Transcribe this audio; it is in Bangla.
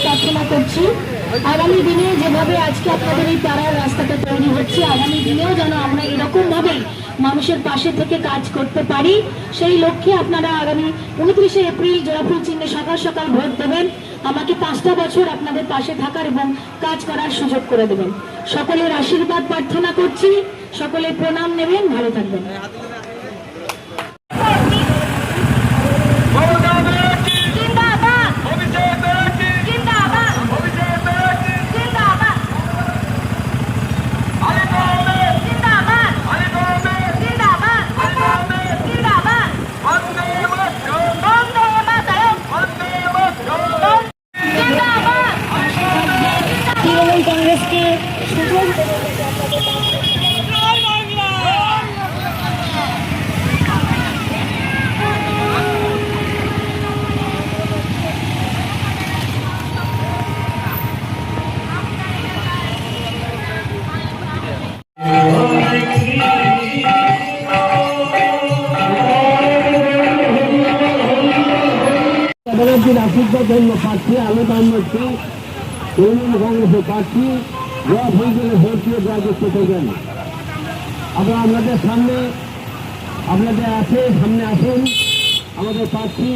প্রার্থনা করছি আগামী দিনে যেভাবে আজকে আপনাদের এই পাড়ার রাস্তাটা তৈরি হচ্ছে, আগামী দিনেও যেন আমরা এরকম ভাবে মানুষের পাশে থেকে কাজ করতে পারি, সেই লক্ষ্যে আপনারা আগামী 29শে এপ্রিল জোড়াফুল চিহ্নে সকাল সকাল ভোট দেবেন। আমাকে 5টা বছর আপনাদের পাশে থাকার এবং কাজ করার সুযোগ করে দেবেন। সকলের আশীর্বাদ প্রার্থনা করছি, সকলে প্রণাম নেবেন, ভালো থাকবেন। তৃণমূল কংগ্রেসকে আশীর্বাদ ধন্য প্রার্থী আলোচনা তৃণমূল কংগ্রেসের প্রার্থী জোড়াফুল চিহ্নে ভোট দিয়ে জয়যুক্ত করবেন। আবার আপনাদের সামনে আপনাদের আছে, সামনে আসুন আমাদের প্রার্থী।